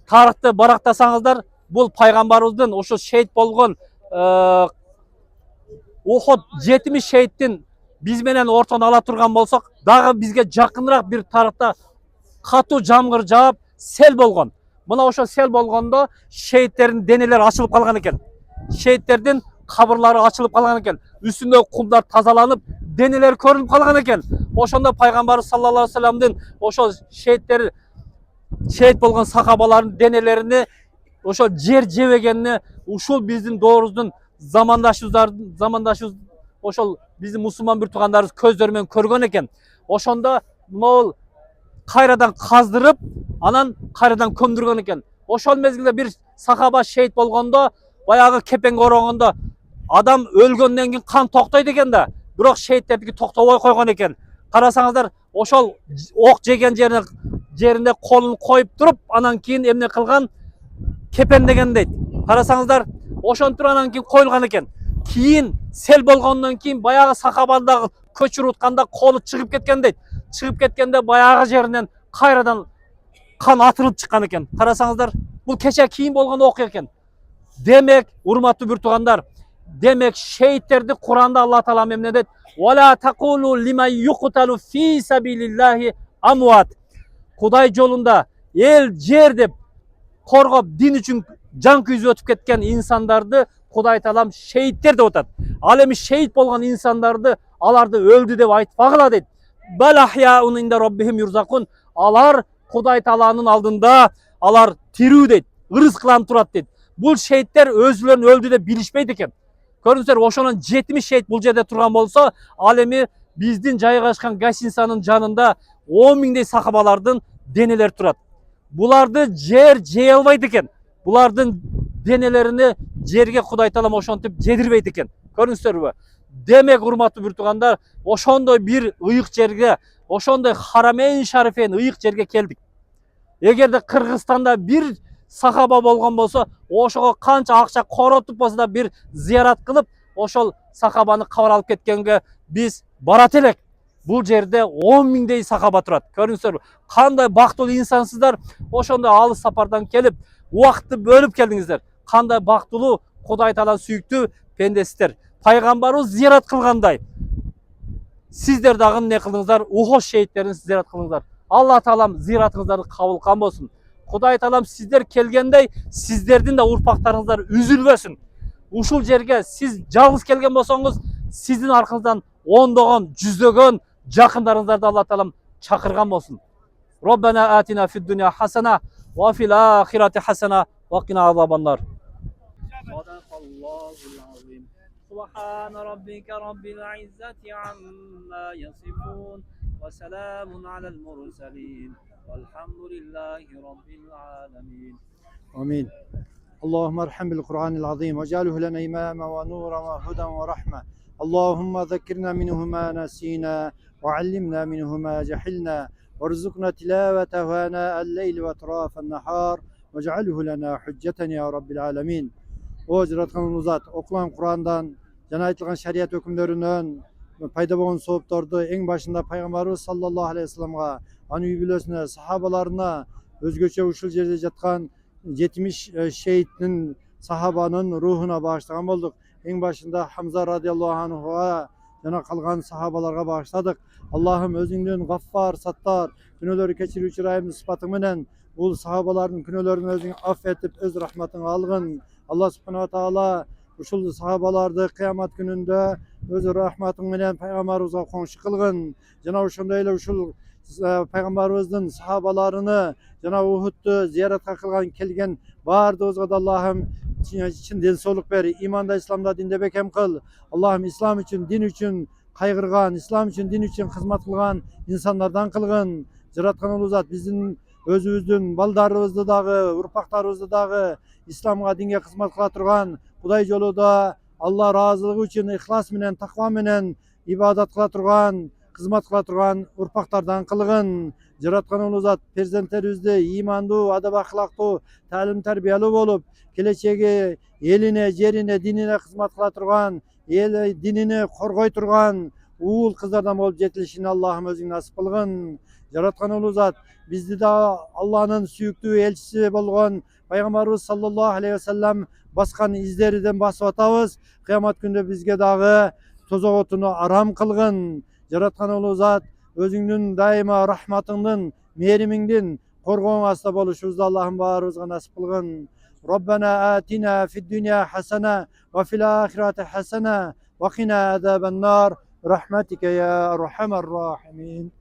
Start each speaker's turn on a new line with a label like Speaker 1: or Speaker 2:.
Speaker 1: тарыхты барактасаңыздар, бул пайгамбарыбыздын ошо шейит болгон Ухуд 70 шейиттин биз менен ортон ала турган болсок, дагы бизге жакыныраак бир тарыхта катуу жамгыр жаап сел болгон. Мына ошо сел болгондо шейиттердин денелери ачылып калган экен. Шейиттердин кабырлары ачылып калган экен. Үстүндөгү кумдар тазаланып, денелери көрүнүп калган экен. Ошондо пайгамбар саллаллаху алейхи вассаламдын ошо шейиттер, шейит болгон сахабалардын денелеrini ошо жер жебегенине ушул биздин доорубуздун замандашыбыз ошол биздин мусулман бир туугандарыбыз көздөрү менен көргөн экен. Ошондо могул кайрадан каздырып, анан кайрадан көмдүргөн экен. Ошол мезгилде бир сахаба шейит болгондо, баягы кепеңге орогондо адам өлгөндөн кийин кан токтойт экен да, бирок шейиттердики токтобой койгон экен. Карасаңыздар, ошол ок жеген жеринде колун коюп туруп, анан кийин эмне кылган? Кепендеген дейт. Карасаңыздар, ошонтип анан кийин коюлган экен. Кийин сел болгондон кийин баягы сахабандагы көчүрүп утканда колу чыгып кеткен дейт. Чыгып кеткенде баягы жеринен кайрадан кан атылып чыккан экен. Карасаңыздар, бул кече кийин болгон окуя экен. Демек, урматтуу бир туугандар, демек шейиттерди Куранда Алла Таала эмне дейт? Вала тaqulu liman yuqtalu fi sabilillahi amwat. Кудай жолунда эл жер деп коргоп дин үчүн жан күйзүп өтүп кеткен инсандарды Кудай Таалам шейиттер деп атат. Ал эми шейит болгон инсандарды аларды өлдү деп айтпагыла дейт. Балахяун инда роббихим юрзакун. Алар Кудай Тааланын алдында алар тирүү дейт, ырызыкланып турат дейт. Бул шейиттер өзүлөрүн өлдү деп билишпейт экен. Көрүңүздөр, ошонун 70 шейит бул жерде турган болсо, ал эми биздин жайгашкан гостиницанын жанында 10 миңдей сахабалардын денелери турат. Буларды жер жей албайт экен. Булардын денелерини жерге Кудай Таалам ошентип жедирбейт экен. Көрүңүздөрбү? Демек, урматтуу бир туугандар, ошондой бир ыйык жерге, ошондой Харамейн Шарифен ыйык жерге келдик. Эгерде Кыргызстанда бир сахаба болгон болсо, ошого канча акча коротуп болсо да бир зыярат кылып, ошол сахабаны кабар алып кеткенге биз барат элек. Бул жерде 10 миңдей сахаба турат. Көрүңүздөрбү? Кандай бактылуу инсансыздар, ошондой алыс сапардан келип, убакытты бөлүп келдиңиздер. Кандай бактылуу, Кудай Таала сүйүктүү пендесиздер. Пайгамбарыбыз зыярат кылгандай, сиздер дагы эмне кылдыңыздар? Ухуд шейиттерин зыярат кылдыңыздар. Алла Таалам зыяратыңыздарды кабыл кылган болсун. Кудай Таалам сиздер келгендей, сиздердин да урпактарыңыздар үзүлбөсүн. Ушул жерге сиз жалгыз келген болсоңуз, сиздин аркаңыздан ондогон, жүздөгөн жакындарыңыздарды Алла Таалам чакырган болсун. Роббана атина фид дунья хасана ва фил ахирати хасана ва кина азабаннар. سبحان ربك رب العزة عما يصفون وسلام على المرسلين والحمد لله رب العالمين
Speaker 2: آمين. اللهم ارحم بالقرآن العظيم واجعله لنا إماما ونورا وهدى ورحمة. اللهم ذكرنا منه ما نسينا وعلمنا منه ما جهلنا وارزقنا تلاوته آناء الليل وأطراف النهار واجعله لنا حجة يا رب العالمين. O жараткан зат, окуган Курандан жана айтылган шарият өкүмдөрүнөн пайда болгон соопторду эң башында пайгамбарыбыз саллаллаху алейхи вассаламга, анын үй бүлөсүнө, сахабаларына, өзгөчө ушул жерде жаткан 70 шейиттин сахабанын рухуна багыштаган болдук. Эң башында Хамза радиаллаху анхуга жана калган сахабаларга багыштадык. Аллахым өзүңдүн Гаффар, Саттар, күнөөлөрү кечирүүчү Райым сыпатың менен бул сахабалардын күнөөлөрүн өзүң афф этип, өз рахматыңа алгын. Алла субхана таала ушул сахабаларды кыямат күнүндө өз рахматың менен пайгамбарыбызга коңшу кылгын. Жана ошондой эле ушул пайгамбарыбыздын сахабаларыны жана Ухудту зыяратка кылган келген баардыгыбызга да Аллахым чын ден соолук бер, иманда, исламда динде бекем кыл. Аллахым ислам үчүн, дин үчүн кайгырган, ислам үчүн, дин үчүн кызмат кылган инсандардан кылгын. Жараткан улуу зат биздин өзүбүздүн балдарыбызды дагы, урпактарыбызды дагы исламга, динге кызмат кыла турган, Кудай жолунда Алла ыраазылыгы үчүн ихлас менен, таква менен ибадат кыла турган, кызмат кыла турган урпактардан кылгын. Жараткан улуу зат перзенттерибизди ыймандуу, адап ахлактуу, таалим тарбиялуу болуп, келечеги элине, жерине, динине кызмат кыла турган, эл динини коргой турган уул кыздардан болуп жетилишин Аллахым өзүң насип кылгын. Yaratkan ulu zat bizdi de Allah'ın süyüktüğü elçisi bolgon Peygamberimiz sallallahu aleyhi ve sellem baskan izleriden basıp atabız. Kıyamet günde bizge dağı tozak otunu aram kılgın. Yaratkan ulu zat özüңнүн daima rahmatыңдын, mehrimиңдин korgoň asta boluşubuzda Allah'ın bağrımızga nasip kılgın. Rabbena atina fid dünya hasene ve fil ahireti hasene ve qina azaben nar. Rahmetike ya erhamer rahimin.